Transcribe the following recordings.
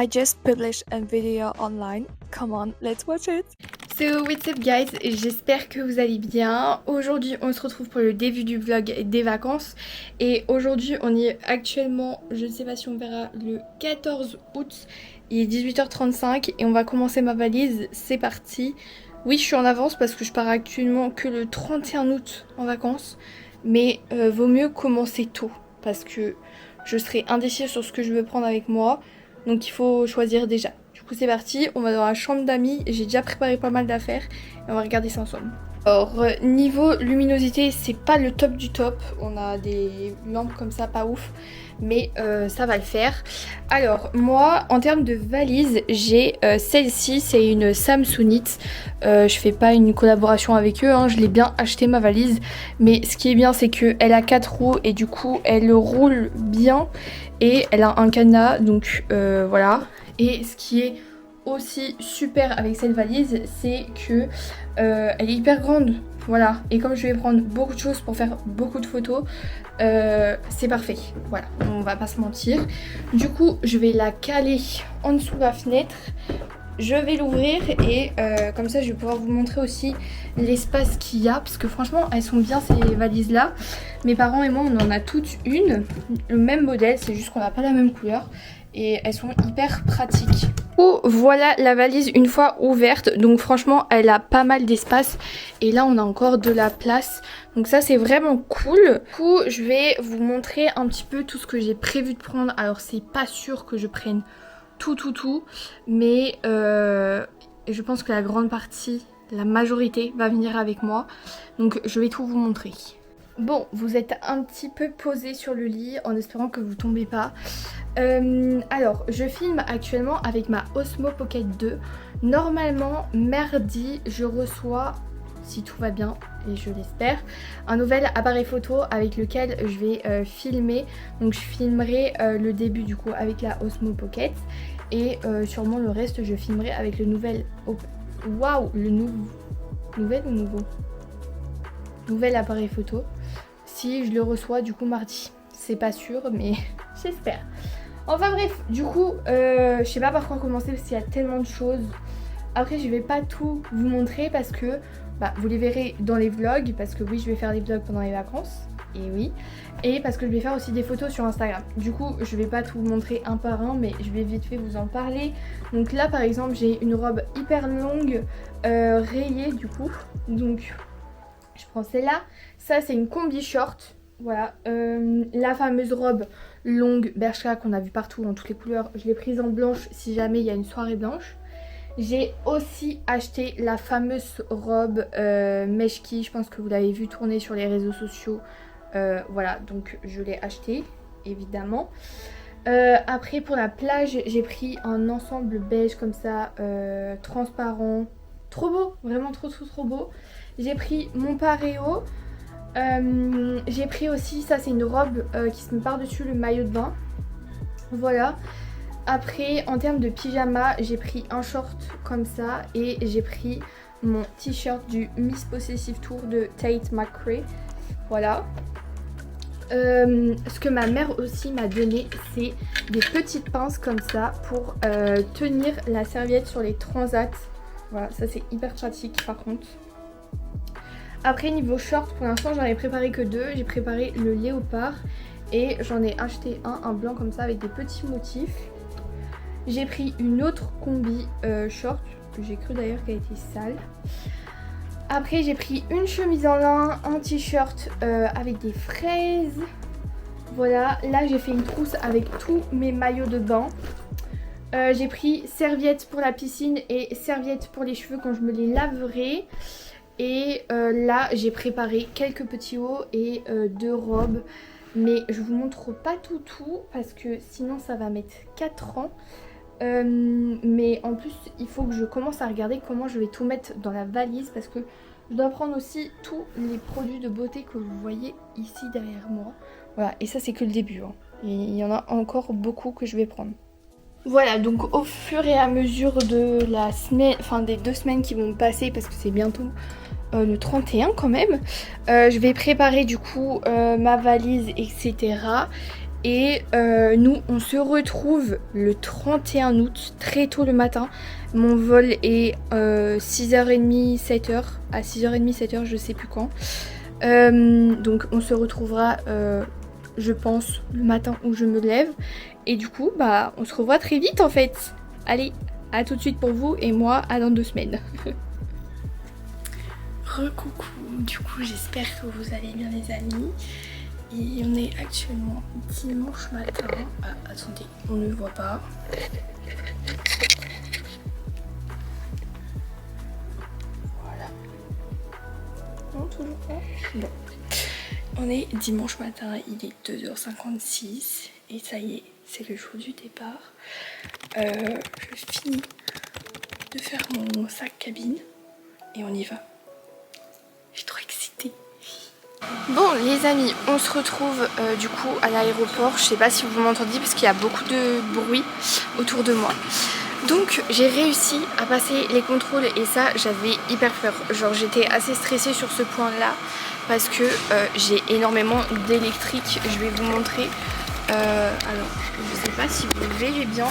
I just published a video online. Come on, let's watch it. So what's up guys, j'espère que vous allez bien. Aujourd'hui on se retrouve pour le début du vlog des vacances. Et aujourd'hui on est actuellement, je ne sais pas si on verra, le 14 août. Il est 18h35 et on va commencer ma valise, c'est parti. Oui, je suis en avance parce que je pars actuellement que le 31 août en vacances. Mais vaut mieux commencer tôt parce que je serai indécise sur ce que je veux prendre avec moi. Donc il faut choisir déjà. Du coup c'est parti, on va dans la chambre d'amis. J'ai déjà préparé pas mal d'affaires et on va regarder ça ensemble. Alors niveau luminosité c'est pas le top du top. On a des lampes comme ça pas ouf. Mais ça va le faire. Alors moi en termes de valise j'ai celle-ci, c'est une Samsonite. Je fais pas une collaboration avec eux, hein. Je l'ai bien acheté ma valise. Mais ce qui est bien c'est qu'elle a 4 roues et du coup elle roule bien. Et elle a un cadenas donc voilà. Et ce qui est aussi super avec cette valise c'est que elle est hyper grande. Voilà, et comme je vais prendre beaucoup de choses pour faire beaucoup de photos, c'est parfait. Voilà, on va pas se mentir. Du coup, je vais la caler en dessous de la fenêtre. Je vais l'ouvrir et comme ça, je vais pouvoir vous montrer aussi l'espace qu'il y a. Parce que franchement, elles sont bien ces valises-là. Mes parents et moi, on en a toutes une. Le même modèle, c'est juste qu'on n'a pas la même couleur. Et elles sont hyper pratiques. Voilà la valise une fois ouverte, donc franchement elle a pas mal d'espace et là on a encore de la place, donc ça c'est vraiment cool. Du coup je vais vous montrer un petit peu tout ce que j'ai prévu de prendre. Alors c'est pas sûr que je prenne tout mais je pense que la grande partie, la majorité va venir avec moi, donc je vais tout vous montrer. Bon, vous êtes un petit peu posé sur le lit en espérant que vous tombez pas. Alors, je filme actuellement avec ma Osmo Pocket 2. Normalement, mardi, je reçois, si tout va bien, et je l'espère, un nouvel appareil photo avec lequel je vais filmer. Donc je filmerai le début du coup avec la Osmo Pocket. Et sûrement le reste, je filmerai avec le nouvel... Waouh, le nouvel ou nouveau nouvel appareil photo. Si je le reçois du coup mardi. C'est pas sûr mais j'espère. Enfin bref, du coup je sais pas par quoi commencer parce qu'il y a tellement de choses. Après je vais pas tout vous montrer parce que vous les verrez dans les vlogs. Parce que oui, je vais faire des vlogs pendant les vacances. Et oui. Et parce que je vais faire aussi des photos sur Instagram. Du coup je vais pas tout vous montrer un par un, mais je vais vite fait vous en parler. Donc là par exemple j'ai une robe hyper longue rayée du coup. Donc je prends celle-là. Ça c'est une combi short. Voilà, la fameuse robe longue Bershka qu'on a vu partout dans toutes les couleurs. Je l'ai prise en blanche si jamais il y a une soirée blanche. J'ai aussi acheté la fameuse robe Meshki. Je pense que vous l'avez vu tourner sur les réseaux sociaux. Voilà, donc je l'ai acheté évidemment. Après pour la plage j'ai pris un ensemble beige comme ça, transparent. Trop beau, vraiment trop beau. J'ai pris mon pareo. J'ai pris aussi, ça c'est une robe qui se met par-dessus le maillot de bain. Voilà. Après en termes de pyjama, j'ai pris un short comme ça. Et j'ai pris mon t-shirt du Miss Possessive Tour de Tate McRae. Voilà. Ce que ma mère aussi m'a donné, c'est des petites pinces comme ça pour tenir la serviette sur les transats. Voilà, ça c'est hyper pratique par contre. Après niveau short, pour l'instant j'en ai préparé que 2. J'ai préparé le léopard et j'en ai acheté un blanc comme ça avec des petits motifs. J'ai pris une autre combi short, que j'ai cru d'ailleurs qu'elle était sale. Après j'ai pris une chemise en lin, un t-shirt avec des fraises. Voilà, là j'ai fait une trousse avec tous mes maillots de bain. J'ai pris serviette pour la piscine et serviette pour les cheveux quand je me les laverai. Et là j'ai préparé quelques petits hauts et 2 robes. Mais je vous montre pas tout parce que sinon ça va mettre 4 ans. Mais en plus il faut que je commence à regarder comment je vais tout mettre dans la valise. Parce que je dois prendre aussi tous les produits de beauté que vous voyez ici derrière moi. Voilà, et ça c'est que le début, hein. Et il y en a encore beaucoup que je vais prendre. Voilà, donc au fur et à mesure de la semaine, enfin des 2 semaines qui vont passer, parce que c'est bientôt le 31 quand même, je vais préparer du coup ma valise, etc. Et nous on se retrouve le 31 août très tôt le matin. Mon vol est 6h30, 7h, à 6h30, 7h, je sais plus quand. Donc on se retrouvera je pense le matin où je me lève. Et du coup bah on se revoit très vite en fait. Allez, à tout de suite pour vous et moi à dans 2 semaines. Recoucou, du coup j'espère que vous allez bien les amis. Et on est actuellement dimanche matin. Ah attendez, on ne le voit pas. Voilà. Non, toujours pas. Bon. On est dimanche matin, il est 2h56 et ça y est, c'est le jour du départ. Je finis de faire mon sac cabine et on y va. Je suis trop excitée. Bon les amis, on se retrouve du coup à l'aéroport. Je sais pas si vous m'entendez parce qu'il y a beaucoup de bruit autour de moi. Donc j'ai réussi à passer les contrôles et ça j'avais hyper peur. Genre j'étais assez stressée sur ce point là parce que j'ai énormément d'électrique. Je vais vous montrer. Alors je sais pas si vous verrez bien,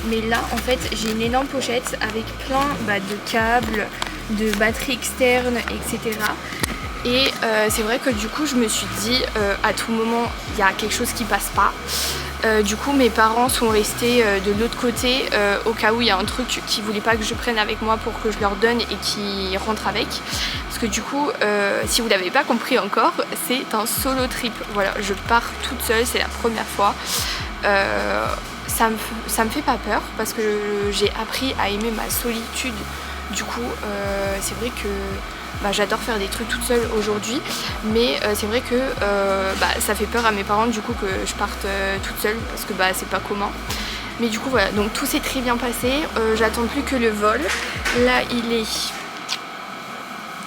mais là en fait j'ai une énorme pochette avec plein de câbles, de batteries externes, etc. Et c'est vrai que du coup je me suis dit à tout moment il y a quelque chose qui passe pas. Du coup mes parents sont restés de l'autre côté au cas où il y a un truc qu'ils voulaient pas que je prenne avec moi pour que je leur donne et qu'ils rentrent avec. Parce que du coup si vous l'avez pas compris encore, c'est un solo trip. Voilà, je pars toute seule, c'est la première fois. Ça me fait pas peur parce que j'ai appris à aimer ma solitude. Du coup c'est vrai que j'adore faire des trucs toute seule aujourd'hui, mais c'est vrai que ça fait peur à mes parents du coup que je parte toute seule parce que c'est pas commun. Mais du coup voilà, donc tout s'est très bien passé, j'attends plus que le vol. Là il est...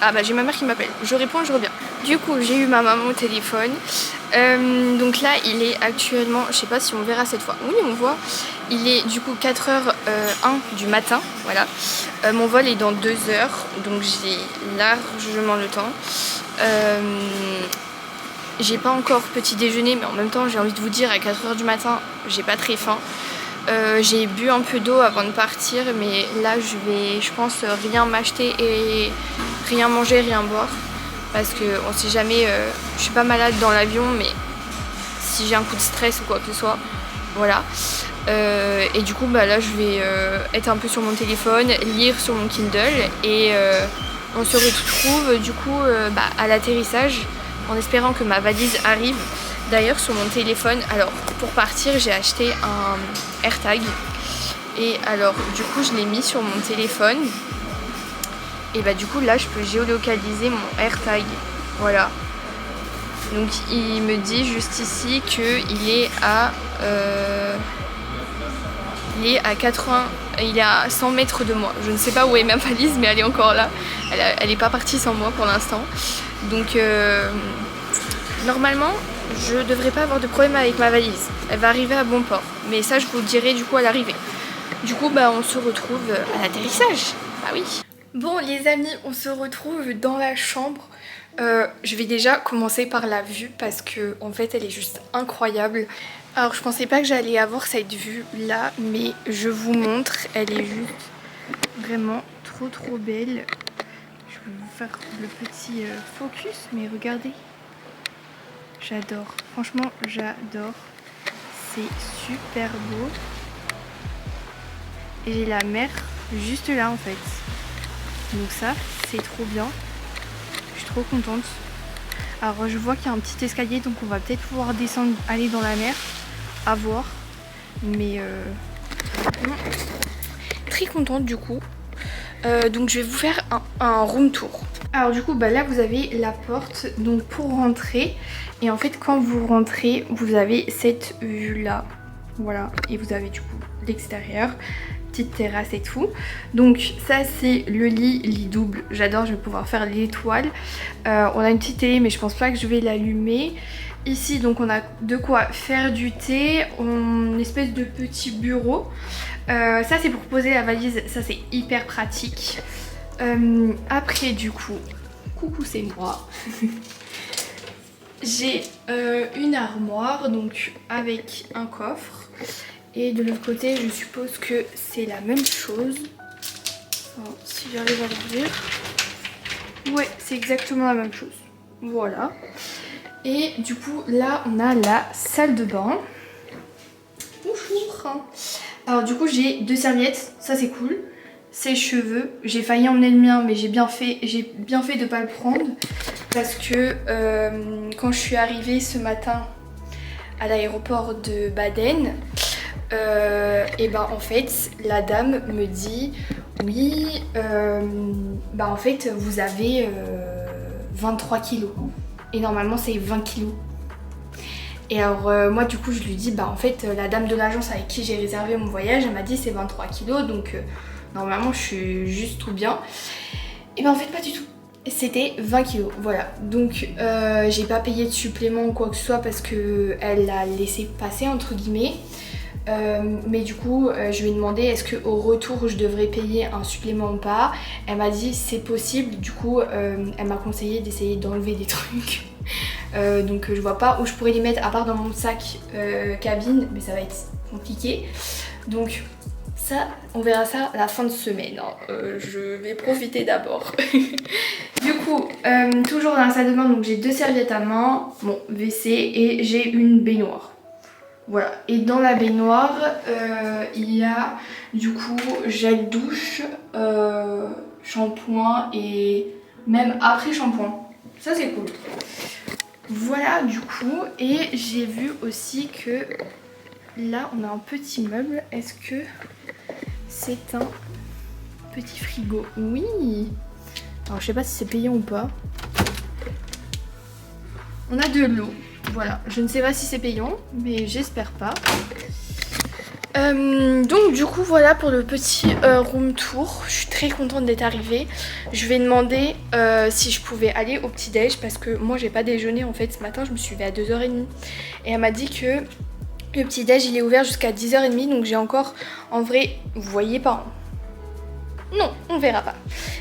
Ah j'ai ma mère qui m'appelle, je réponds, je reviens. Du coup j'ai eu ma maman au téléphone. Donc là il est actuellement, je sais pas si on verra cette fois, oui on voit, il est du coup 4h01 du matin, voilà. Mon vol est dans 2 heures, donc j'ai largement le temps. J'ai pas encore petit déjeuner, mais en même temps j'ai envie de vous dire à 4h du matin j'ai pas très faim. J'ai bu un peu d'eau avant de partir, mais là je vais, je pense, rien m'acheter et rien manger, rien boire. Parce que on sait jamais, je suis pas malade dans l'avion, mais si j'ai un coup de stress ou quoi que ce soit, voilà. Et du coup là je vais être un peu sur mon téléphone, lire sur mon Kindle et on se retrouve du coup à l'atterrissage en espérant que ma valise arrive. D'ailleurs sur mon téléphone, alors pour partir j'ai acheté un AirTag et alors du coup je l'ai mis sur mon téléphone. Et du coup là je peux géolocaliser mon AirTag, voilà. Donc il me dit juste ici qu'il est à 80, il est à 100 mètres de moi. Je ne sais pas où est ma valise mais elle est encore là. Elle est pas partie sans moi pour l'instant. Donc normalement je devrais pas avoir de problème avec ma valise. Elle va arriver à bon port. Mais ça je vous le dirai du coup à l'arrivée. Du coup on se retrouve à l'atterrissage. Bah oui. Bon les amis, on se retrouve dans la chambre. Je vais déjà commencer par la vue parce que en fait elle est juste incroyable. Alors je pensais pas que j'allais avoir cette vue là, mais je vous montre, elle est juste vraiment trop belle. Je vais vous faire le petit focus, mais regardez. J'adore, franchement j'adore. C'est super beau. Et j'ai la mer juste là en fait. Donc ça, c'est trop bien. Je suis trop contente. Alors je vois qu'il y a un petit escalier, donc on va peut-être pouvoir descendre, aller dans la mer. À voir. Mais très contente du coup. Donc je vais vous faire un room tour. Alors du coup là vous avez la porte donc pour rentrer. Et en fait quand vous rentrez, vous avez cette vue là. Voilà. Et vous avez du coup l'extérieur. Petite terrasse et tout. Donc ça c'est le lit double. J'adore, je vais pouvoir faire l'étoile. On a une petite télé mais je pense pas que je vais l'allumer. Ici donc on a de quoi faire du thé. Une espèce de petit bureau. Ça c'est pour poser la valise. Ça c'est hyper pratique. Après du coup, coucou c'est moi. j'ai une armoire donc avec un coffre. Et de l'autre côté, je suppose que c'est la même chose. Enfin, si j'arrive à l'ouvrir. Ouais, c'est exactement la même chose. Voilà. Et du coup, là, on a la salle de bain. Bonjour. Alors du coup, j'ai 2 serviettes. Ça, c'est cool. Sèche-cheveux. J'ai failli emmener le mien, mais j'ai bien fait de pas le prendre. Parce que quand je suis arrivée ce matin à l'aéroport de Baden, et ben en fait la dame me dit oui bah en fait vous avez 23 kilos et normalement c'est 20 kilos. Et alors moi du coup je lui dis bah en fait la dame de l'agence avec qui j'ai réservé mon voyage, elle m'a dit c'est 23 kilos donc normalement je suis juste tout bien. Et ben en fait pas du tout. C'était 20 kilos, voilà. Donc j'ai pas payé de supplément ou quoi que ce soit parce que elle l'a laissé passer entre guillemets. Mais du coup je lui ai demandé est-ce qu'au retour je devrais payer un supplément ou pas. Elle m'a dit c'est possible, du coup elle m'a conseillé d'essayer d'enlever des trucs. Donc je vois pas où je pourrais les mettre à part dans mon sac cabine, mais ça va être compliqué. Donc ça, on verra ça à la fin de semaine, hein. Je vais profiter d'abord. Du coup, toujours dans la salle de bain, donc j'ai 2 serviettes à main, bon WC et j'ai une baignoire. Voilà, et dans la baignoire, il y a du coup gel douche, shampoing et même après shampoing. Ça c'est cool. Voilà du coup, et j'ai vu aussi que là on a un petit meuble. Est-ce que c'est un petit frigo? Oui. Alors je sais pas si c'est payant ou pas. On a de l'eau. Voilà, je ne sais pas si c'est payant, mais j'espère pas. Donc du coup voilà pour le petit room tour. Je suis très contente d'être arrivée. Je vais demander si je pouvais aller au petit déj parce que moi j'ai pas déjeuné en fait ce matin. Je me suis levée à 2h30 et elle m'a dit que le petit déj il est ouvert jusqu'à 10h30, donc j'ai encore, en vrai vous voyez pas, non on verra pas.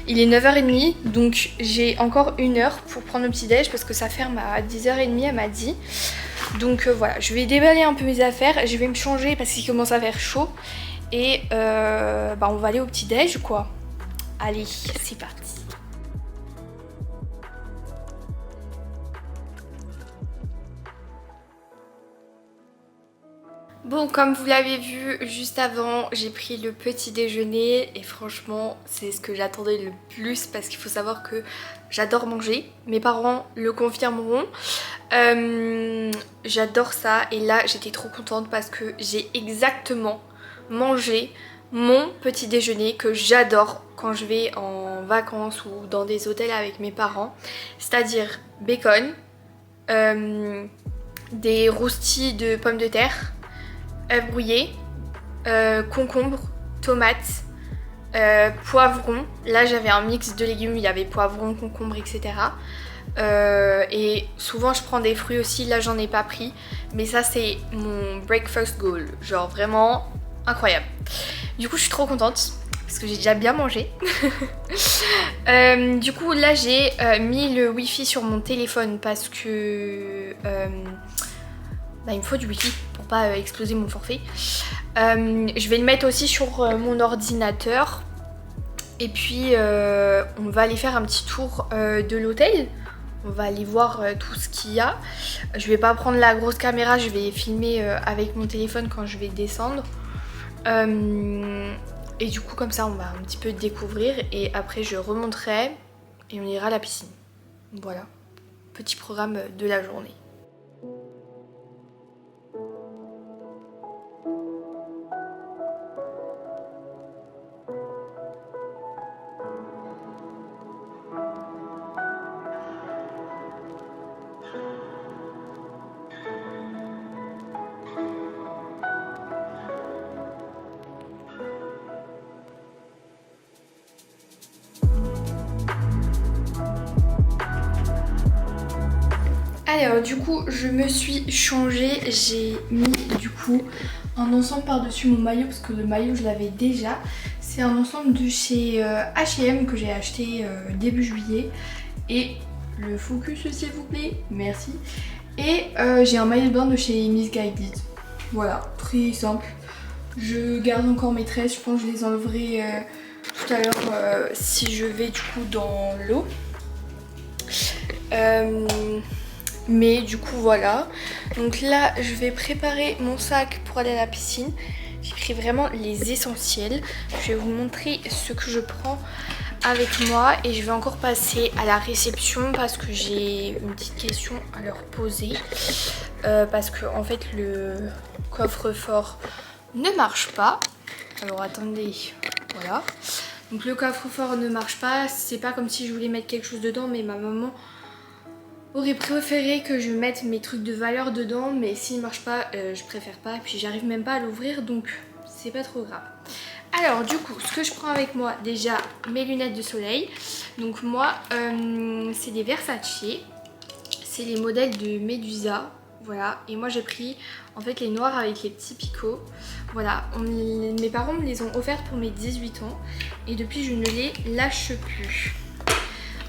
Il est 9h30 donc j'ai encore 1 heure pour prendre le petit déj parce que ça ferme à 10h30 elle m'a dit. Donc voilà, je vais déballer un peu mes affaires, je vais me changer parce qu'il commence à faire chaud. Et bah on va aller au petit déj quoi. Allez, c'est parti. Bon, comme vous l'avez vu juste avant, j'ai pris le petit déjeuner et franchement c'est ce que j'attendais le plus parce qu'il faut savoir que j'adore manger, mes parents le confirmeront. J'adore ça et là j'étais trop contente parce que j'ai exactement mangé mon petit déjeuner que j'adore quand je vais en vacances ou dans des hôtels avec mes parents, c'est-à-dire bacon, des roustis de pommes de terre, œufs brouillés, concombre, tomates, poivrons. Là j'avais un mix de légumes, il y avait poivrons, concombre, etc. Et souvent je prends des fruits aussi, là j'en ai pas pris. Mais ça c'est mon breakfast goal, genre vraiment incroyable. Du coup je suis trop contente parce que j'ai déjà bien mangé. Du coup là j'ai mis le wifi sur mon téléphone parce que bah, il me faut du wifi pour pas exploser mon forfait. Je vais le mettre aussi sur mon ordinateur. Et puis on va aller faire un petit tour de l'hôtel. On va aller voir tout ce qu'il y a. Je vais pas prendre la grosse caméra, je vais filmer avec mon téléphone quand je vais descendre. Et du coup comme ça on va un petit peu découvrir et après je remonterai et on ira à la piscine. Voilà, petit programme de la journée. Alors du coup je me suis changée, j'ai mis du coup un ensemble par-dessus mon maillot parce que le maillot je l'avais déjà. C'est un ensemble de chez H&M que j'ai acheté début juillet et le focus s'il vous plaît, merci. Et j'ai un maillot de bain de chez Miss Guided. Voilà, très simple. Je garde encore mes tresses, je pense que je les enlèverai tout à l'heure si je vais du coup dans l'eau. Mais du coup voilà. Donc là je vais préparer mon sac pour aller à la piscine. J'ai pris vraiment les essentiels. Je vais vous montrer ce que je prends avec moi et je vais encore passer à la réception parce que j'ai une petite question à leur poser. Parce que en fait le coffre-fort ne marche pas. Alors attendez, voilà. Donc le coffre-fort ne marche pas. C'est pas comme si je voulais mettre quelque chose dedans, mais ma maman aurait préféré que je mette mes trucs de valeur dedans, mais s'il marche pas, je préfère pas. Et puis j'arrive même pas à l'ouvrir, donc c'est pas trop grave. Alors du coup, ce que je prends avec moi, déjà mes lunettes de soleil. Donc moi, c'est des Versace. C'est les modèles de Medusa. Voilà, et moi j'ai pris en fait les noirs avec les petits picots. Voilà, mes parents me les ont offertes pour mes 18 ans. Et depuis je ne les lâche plus.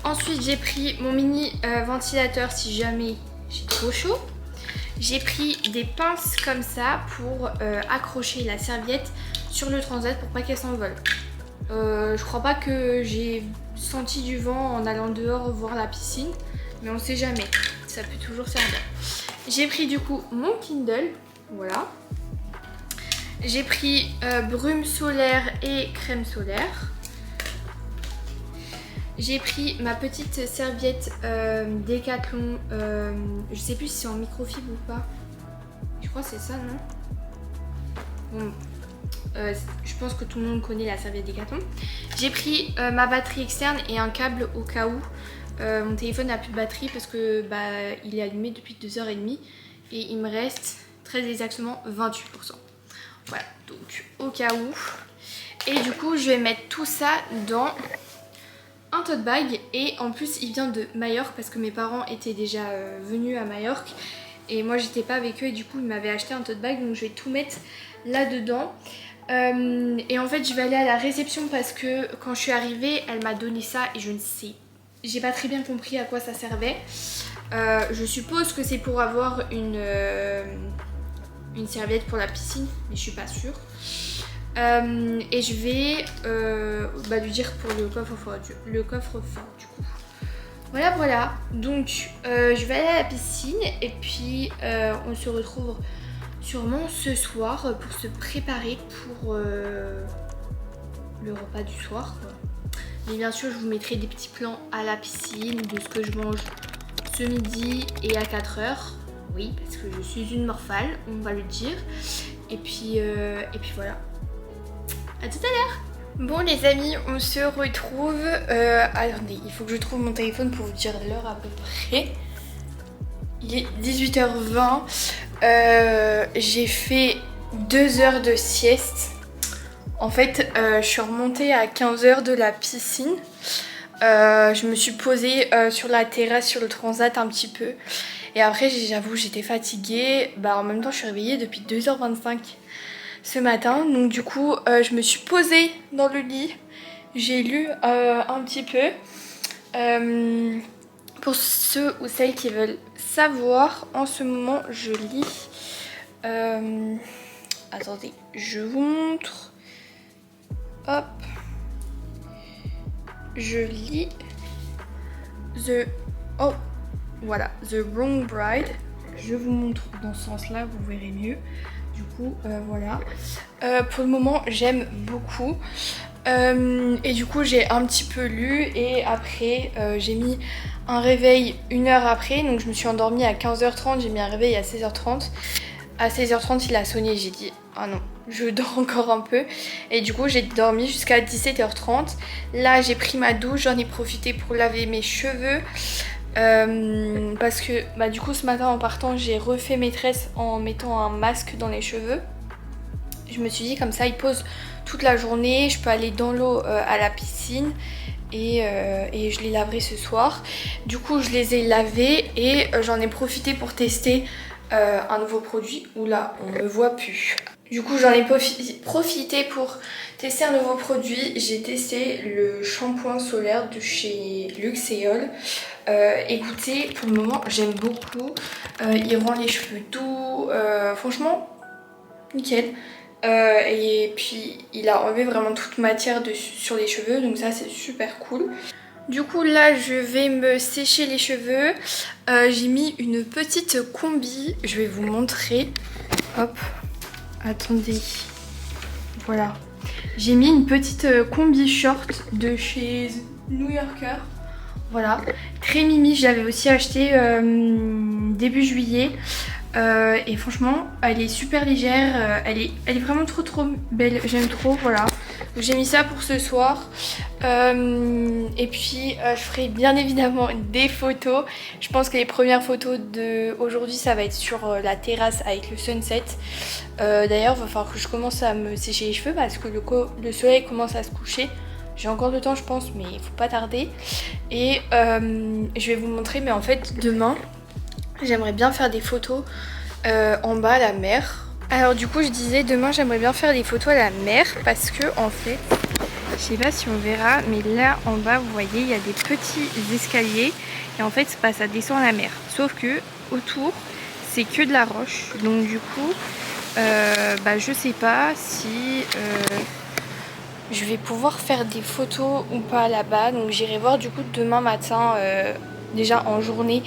Ensuite j'ai pris mon mini ventilateur si jamais j'ai trop chaud. J'ai pris des pinces comme ça pour accrocher la serviette sur le transat pour pas qu'elle s'envole. Je crois pas que j'ai senti du vent en allant dehors voir la piscine, mais on sait jamais, ça peut toujours servir. J'ai pris du coup mon Kindle, voilà. J'ai pris brume solaire et crème solaire. J'ai pris ma petite serviette Décathlon, je sais plus si c'est en microfibre ou pas. Je crois que c'est ça, non? Bon, je pense que tout le monde connaît la serviette Décathlon. J'ai pris ma batterie externe et un câble au cas où. Mon téléphone n'a plus de batterie parce que il est allumé depuis 2h30 et il me reste très exactement 28%. Voilà, donc au cas où. Et du coup, je vais mettre tout ça dans un tote bag et en plus il vient de Majorque parce que mes parents étaient déjà venus à Majorque et moi j'étais pas avec eux et du coup ils m'avaient acheté un tote bag, donc je vais tout mettre là dedans. Et en fait je vais aller à la réception parce que quand je suis arrivée elle m'a donné ça et je ne sais, j'ai pas très bien compris à quoi ça servait. Je suppose que c'est pour avoir une serviette pour la piscine, mais je suis pas sûre. Et je vais lui dire pour le coffre-fort du coup. Voilà. Donc je vais aller à la piscine et puis on se retrouve sûrement ce soir pour se préparer pour le repas du soir, quoi. Mais bien sûr je vous mettrai des petits plans à la piscine de ce que je mange ce midi et à 4h. Oui, parce que je suis une morphale, on va le dire. Et puis voilà. A tout à l'heure. Bon les amis, on se retrouve. Attendez, il faut que je trouve mon téléphone pour vous dire l'heure à peu près. Il est 18h20. J'ai fait 2 heures de sieste. En fait, je suis remontée à 15h de la piscine. Je me suis posée sur la terrasse, sur le transat un petit peu. Et après, j'avoue, j'étais fatiguée. En même temps, je suis réveillée depuis 2h25. Ce matin, donc du coup je me suis posée dans le lit, j'ai lu un petit peu. Pour ceux ou celles qui veulent savoir, en ce moment je lis, attendez, je vous montre, hop, je lis The Wrong Bride, je vous montre dans ce sens là, vous verrez mieux. Du coup, voilà. Pour le moment, j'aime beaucoup. Et du coup, j'ai un petit peu lu. Et après, j'ai mis un réveil 1 heure après. Donc, je me suis endormie à 15h30. J'ai mis un réveil à 16h30. À 16h30, il a sonné. J'ai dit, ah non, je dors encore un peu. Et du coup, j'ai dormi jusqu'à 17h30. Là, j'ai pris ma douche. J'en ai profité pour laver mes cheveux. Parce que du coup ce matin en partant j'ai refait mes tresses en mettant un masque dans les cheveux. Je me suis dit comme ça il pose toute la journée, je peux aller dans l'eau à la piscine et je les laverai ce soir. Du coup je les ai lavés et j'en ai profité pour tester un nouveau produit où là on ne me voit plus. Du coup j'en ai profité pour tester un nouveau produit. J'ai testé le shampoing solaire de chez Luxéol. Écoutez, pour le moment j'aime beaucoup. Il rend les cheveux doux, franchement nickel. Et puis il a enlevé vraiment toute matière sur les cheveux, donc ça c'est super cool. Du coup là je vais me sécher les cheveux. J'ai mis une petite combi, je vais vous montrer. Hop, attendez, voilà. J'ai mis une petite combi short de chez New Yorker. Voilà, très mimi, je l'avais aussi acheté début juillet. Et franchement elle est super légère, elle est vraiment trop belle, j'aime trop, voilà. J'ai mis ça pour ce soir. Et puis je ferai bien évidemment des photos. Je pense que les premières photos d'aujourd'hui ça va être sur la terrasse avec le sunset. D'ailleurs il va falloir que je commence à me sécher les cheveux parce que le soleil commence à se coucher. J'ai encore le temps je pense, mais il faut pas tarder. Et je vais vous montrer, mais en fait demain j'aimerais bien faire des photos en bas à la mer. Alors du coup je disais demain j'aimerais bien faire des photos à la mer parce que en fait, je sais pas si on verra, mais là en bas vous voyez il y a des petits escaliers et en fait ça descend à la mer. Sauf que autour c'est que de la roche, donc du coup je sais pas si je vais pouvoir faire des photos ou pas là-bas. Donc j'irai voir du coup demain matin déjà en journée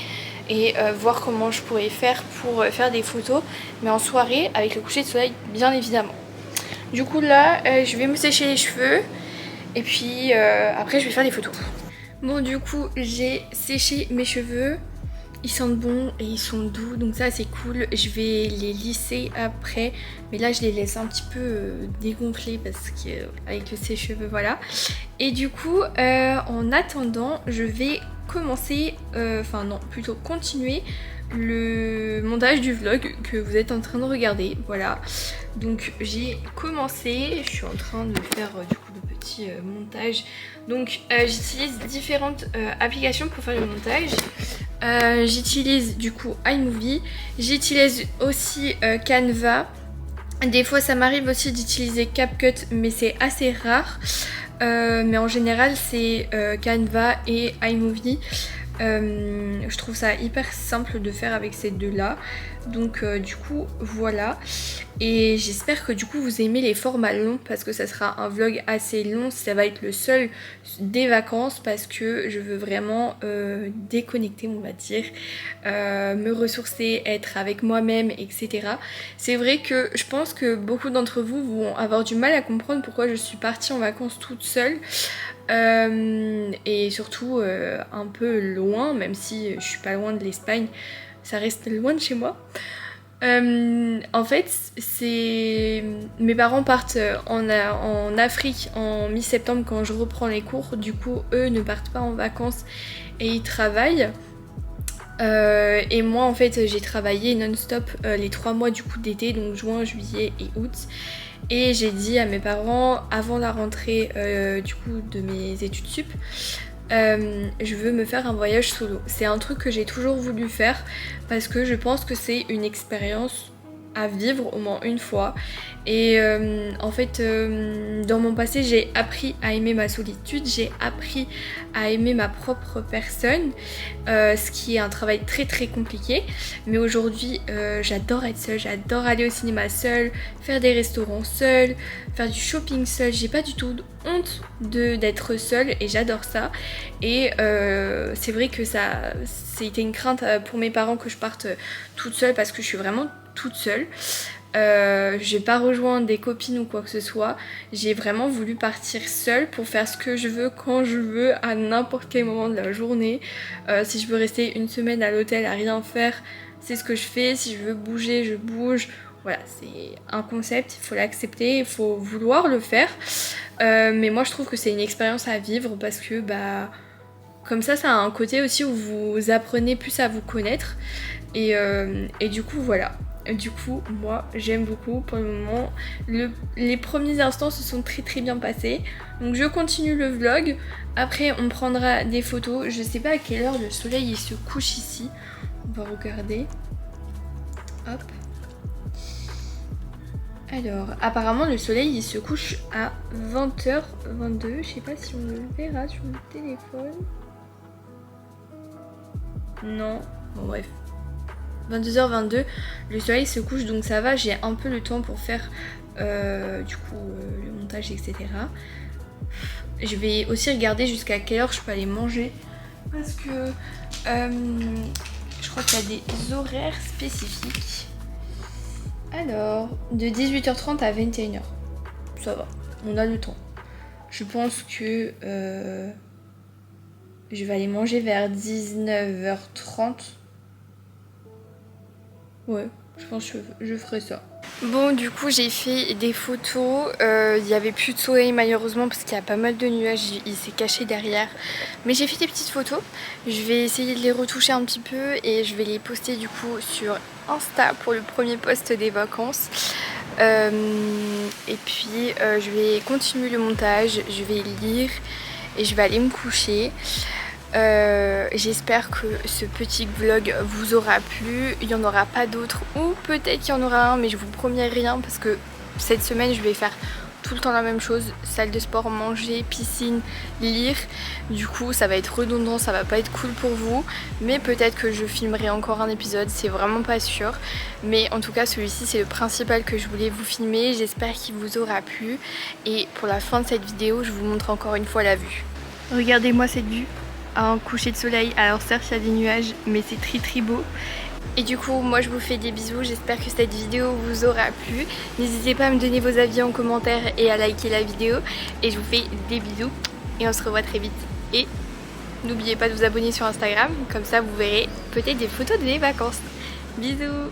et voir comment je pourrais faire pour faire des photos, mais en soirée avec le coucher de soleil bien évidemment. Du coup là je vais me sécher les cheveux et puis après je vais faire des photos. Bon du coup j'ai séché mes cheveux, ils sentent bon et ils sont doux, donc ça c'est cool. Je vais les lisser après, mais là je les laisse un petit peu dégonfler parce que avec le sèche-cheveux, voilà. Et du coup en attendant je vais commencer, plutôt continuer le montage du vlog que vous êtes en train de regarder, voilà. Donc j'ai commencé, je suis en train de faire du coup le petit montage. Donc j'utilise différentes applications pour faire le montage. J'utilise du coup iMovie, j'utilise aussi Canva. Des fois ça m'arrive aussi d'utiliser CapCut, mais c'est assez rare. Mais en général c'est Canva et iMovie. Je trouve ça hyper simple de faire avec ces deux là. Donc du coup voilà. Et j'espère que du coup vous aimez les formats longs parce que ça sera un vlog assez long. Ça va être le seul des vacances parce que je veux vraiment déconnecter, on va dire, me ressourcer, être avec moi-même, etc. C'est vrai que je pense que beaucoup d'entre vous vont avoir du mal à comprendre pourquoi je suis partie en vacances toute seule. Et surtout un peu loin, même si je suis pas loin de l'Espagne, ça reste loin de chez moi. En fait, mes parents partent en Afrique en mi-septembre quand je reprends les cours. Du coup, eux ne partent pas en vacances et ils travaillent. Et moi, en fait, j'ai travaillé non-stop les 3 mois du coup d'été, donc juin, juillet et août. Et j'ai dit à mes parents avant la rentrée du coup de mes études sup, je veux me faire un voyage solo. C'est un truc que j'ai toujours voulu faire parce que je pense que c'est une expérience à vivre au moins une fois. Et en fait dans mon passé j'ai appris à aimer ma solitude, j'ai appris à aimer ma propre personne, ce qui est un travail très très compliqué. Mais aujourd'hui j'adore être seule, j'adore aller au cinéma seule, faire des restaurants seule, faire du shopping seule. J'ai pas du tout honte d'être seule et j'adore ça. Et c'est vrai que ça c'était une crainte pour mes parents que je parte toute seule parce que je suis vraiment toute seule. J'ai pas rejoint des copines ou quoi que ce soit. J'ai vraiment voulu partir seule pour faire ce que je veux quand je veux à n'importe quel moment de la journée. Si je veux rester une semaine à l'hôtel à rien faire, c'est ce que je fais. Si je veux bouger, je bouge. Voilà, c'est un concept, il faut l'accepter, il faut vouloir le faire. Mais moi je trouve que c'est une expérience à vivre parce que comme ça a un côté aussi où vous apprenez plus à vous connaître. Et du coup voilà. Du coup moi j'aime beaucoup pour le moment. Les premiers instants se sont très très bien passés. Donc je continue le vlog. Après on prendra des photos. Je sais pas à quelle heure le soleil il se couche ici. On va regarder. Hop. Alors, apparemment le soleil il se couche à 20h22. Je sais pas si on le verra sur le téléphone. Non, bon bref. 22h22, le soleil se couche donc ça va, j'ai un peu le temps pour faire du coup le montage etc. Je vais aussi regarder jusqu'à quelle heure je peux aller manger parce que je crois qu'il y a des horaires spécifiques. Alors, de 18h30 à 21h, ça va, on a le temps. Je pense que je vais aller manger vers 19h30. Ouais, je pense que je ferai ça. Bon, du coup, j'ai fait des photos. Il n'y avait plus de soleil malheureusement parce qu'il y a pas mal de nuages. Il s'est caché derrière. Mais j'ai fait des petites photos. Je vais essayer de les retoucher un petit peu et je vais les poster du coup sur Insta pour le premier post des vacances. Et puis, je vais continuer le montage. Je vais lire et je vais aller me coucher. J'espère que ce petit vlog vous aura plu. Il n'y en aura pas d'autres ou peut-être qu'il y en aura un mais je vous promets rien parce que cette semaine je vais faire tout le temps la même chose, salle de sport, manger, piscine, lire. Du coup ça va être redondant, ça va pas être cool pour vous, mais peut-être que je filmerai encore un épisode, c'est vraiment pas sûr. Mais en tout cas celui-ci c'est le principal que je voulais vous filmer. J'espère qu'il vous aura plu et pour la fin de cette vidéo je vous montre encore une fois la vue. Regardez-moi cette vue. Un coucher de soleil, alors certes il y a des nuages mais c'est très beau. Et du coup moi je vous fais des bisous, j'espère que cette vidéo vous aura plu. N'hésitez pas à me donner vos avis en commentaire et à liker la vidéo. Et je vous fais des bisous et on se revoit très vite. Et n'oubliez pas de vous abonner sur Instagram, comme ça vous verrez peut-être des photos de mes vacances. Bisous.